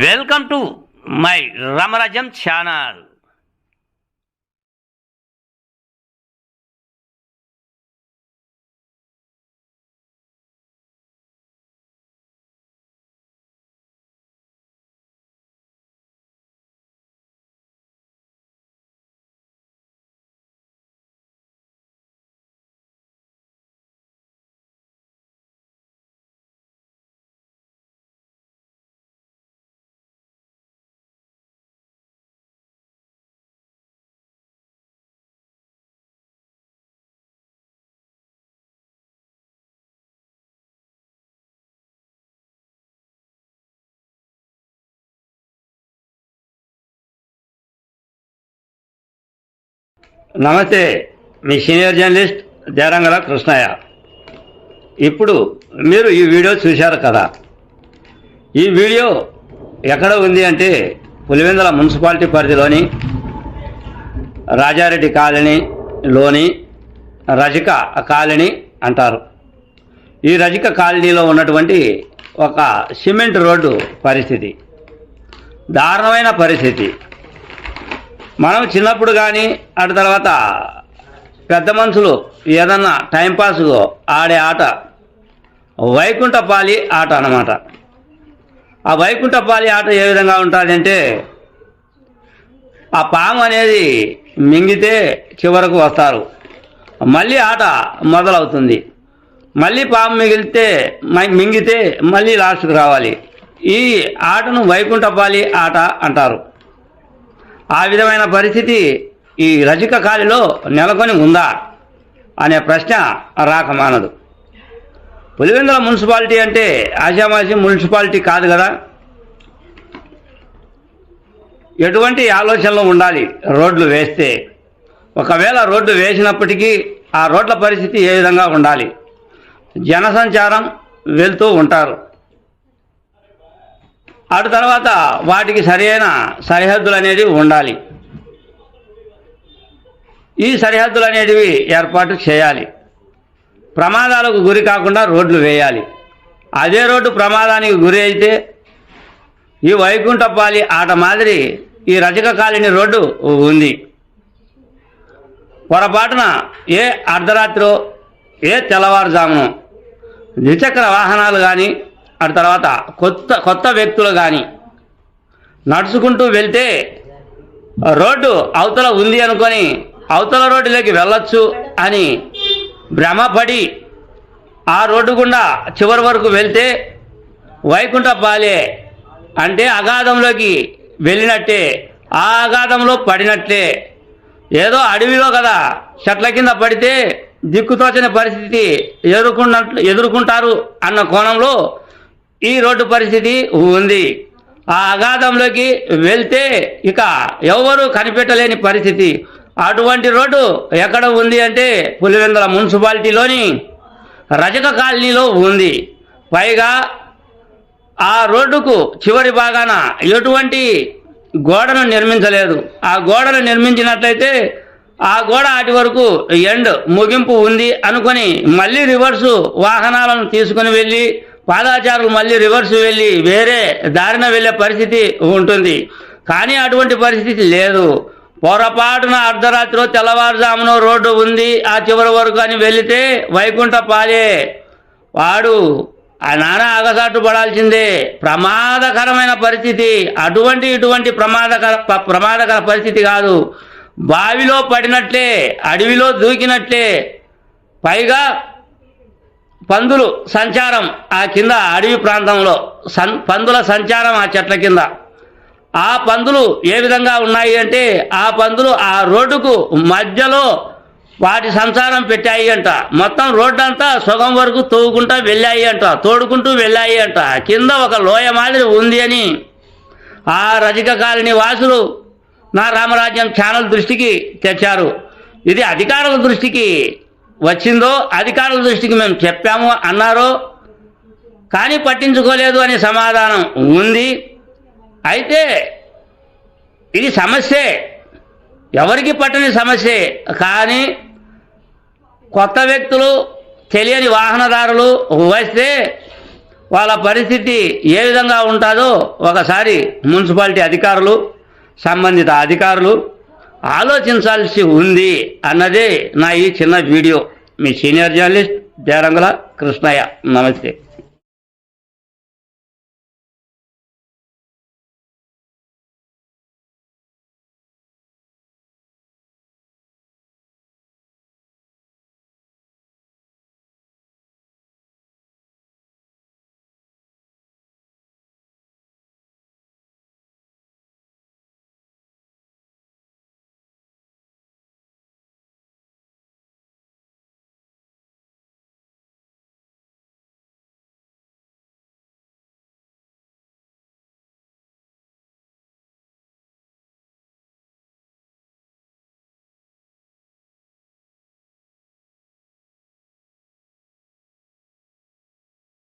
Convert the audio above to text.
Welcome to my Ramarajyam channel. నమస్తే, మీ senior journalist దేరంగల Krishnaiah. ఇప్పుడు మీరు ఈ వీడియో చూశారు కదా. ఈ వీడియో ఎక్కడ ఉంది అంటే పులివెందుల మున్సిపాలిటీ పరిధిలోని రాజారెడ్డి కాలనీలోని రజిక కాలనీ అంటారు. ఈ రజిక కాలనీలో ఉన్నటువంటి ఒక సిమెంట్ రోడ్డు పరిస్థితి దారుణమైన పరిస్థితి. మనం చిన్నప్పుడు కానీ అటు తర్వాత పెద్ద మనుషులు ఏదన్నా టైంపాస్ ఆడే ఆట వైకుంఠపాలి ఆట అన్నమాట. ఆ వైకుంఠపాలి ఆట ఏ విధంగా ఉంటుందంటే, ఆ పాము అనేది మింగితే చివరకు వస్తారు, మళ్ళీ ఆట మొదలవుతుంది, మళ్ళీ పాము మింగితే మళ్ళీ లాస్ట్కి రావాలి. ఈ ఆటను వైకుంఠపాలి ఆట అంటారు. ఆ విధమైన పరిస్థితి ఈ రజిక కాలిలో నెలకొని ఉందా అనే ప్రశ్న రాకమానదు. పులివెందుల మున్సిపాలిటీ అంటే ఆశామాషి మున్సిపాలిటీ కాదు కదా. ఎటువంటి ఆలోచనలు ఉండాలి రోడ్లు వేస్తే? ఒకవేళ రోడ్డు వేసినప్పటికీ ఆ రోడ్ల పరిస్థితి ఏ విధంగా ఉండాలి? జనసంచారం వెళ్తూ ఉంటారు. అటు తర్వాత వాటికి సరైన సరిహద్దులు అనేవి ఉండాలి. ఈ సరిహద్దులు అనేటివి ఏర్పాటు చేయాలి. ప్రమాదాలకు గురి కాకుండా రోడ్లు వేయాలి. అదే రోడ్డు ప్రమాదానికి గురి అయితే ఈ వైకుంఠపాలి ఆట మాదిరి ఈ రజక కాలనీ రోడ్డు ఉంది. పొరపాటున ఏ అర్ధరాత్రో ఏ తెల్లవారుజామునో ద్విచక్ర వాహనాలు కానీ అటు తర్వాత కొత్త వ్యక్తులు కానీ నడుచుకుంటూ వెళ్తే రోడ్డు అవతల ఉంది అనుకొని అవతల రోడ్డులోకి వెళ్ళొచ్చు అని భ్రమపడి ఆ రోడ్డు గుండా చివరి వరకు వెళ్తే వైకుంఠపాలే అంటే అగాధంలోకి వెళ్ళినట్టే, ఆ అగాధంలో పడినట్లే. ఏదో అడవిలో కదా చెట్ల కింద పడితే దిక్కుతోచని పరిస్థితి ఎదుర్కొంటారు అన్న కోణంలో ఈ రోడ్డు పరిస్థితి ఉంది. ఆ అగాధంలోకి వెళ్తే ఇక ఎవరు కనిపెట్టలేని పరిస్థితి. అటువంటి రోడ్డు ఎక్కడ ఉంది అంటే పులివెందుల మున్సిపాలిటీలోని రజక కాలనీలో ఉంది. పైగా ఆ రోడ్డుకు చివరి భాగాన ఎటువంటి గోడను నిర్మించలేదు. ఆ గోడను నిర్మించినట్లయితే ఆ గోడ అటు వరకు ముగింపు ఉంది అనుకొని మళ్ళీ రివర్సు వాహనాలను తీసుకుని వెళ్ళి పాదాచారులు మళ్ళీ రివర్స్ వెళ్ళి వేరే దారిన వెళ్ళే పరిస్థితి ఉంటుంది. కానీ అటువంటి పరిస్థితి లేదు. పొరపాటున అర్ధరాత్రి తెల్లవారుజామునో రోడ్డు ఉంది ఆ చివరి వరకు అని వెళితే వైకుంఠపాలే. వాడు ఆ నానా అగసాటు పడాల్సిందే. ప్రమాదకరమైన పరిస్థితి. ఇటువంటి ప్రమాదకర పరిస్థితి కాదు. బావిలో పడినట్లే, అడవిలో దూకినట్లే. పైగా పందులు సంచారం ఆ కింద అడవి ప్రాంతంలో పందుల సంచారం ఆ చెట్ల కింద. ఆ పందులు ఏ విధంగా ఉన్నాయి అంటే ఆ పందులు ఆ రోడ్డుకు మధ్యలో వాటి సంచారం పెట్టాయి అంట. మొత్తం రోడ్డు అంతా సగం వరకు తోడుకుంటూ వెళ్ళాయి అంట. కింద ఒక లోయ మాదిరి ఉంది అని ఆ రజిక కాలనీ వాసులు నా రామరాజ్యం ఛానల్ దృష్టికి తెచ్చారు. ఇది అధికారుల దృష్టికి వచ్చిందో, అధికారుల దృష్టికి మేము చెప్పాము అన్నారో కానీ పట్టించుకోలేదు అనే సమాధానం ఉంది. అయితే ఇది సమస్యే, ఎవరికి పట్టని సమస్యే. కానీ కొత్త వ్యక్తులు తెలియని వాహనదారులు వస్తే వాళ్ళ పరిస్థితి ఏ విధంగా ఉంటుందో ఒకసారి మున్సిపాలిటీ అధికారులు, సంబంధిత అధికారులు ఆలోచించాల్సి ఉంది అన్నదే నా ఈ చిన్న వీడియో. మీ సీనియర్ జర్నలిస్ట్ దేరంగుల కృష్ణయ్య. నమస్తే.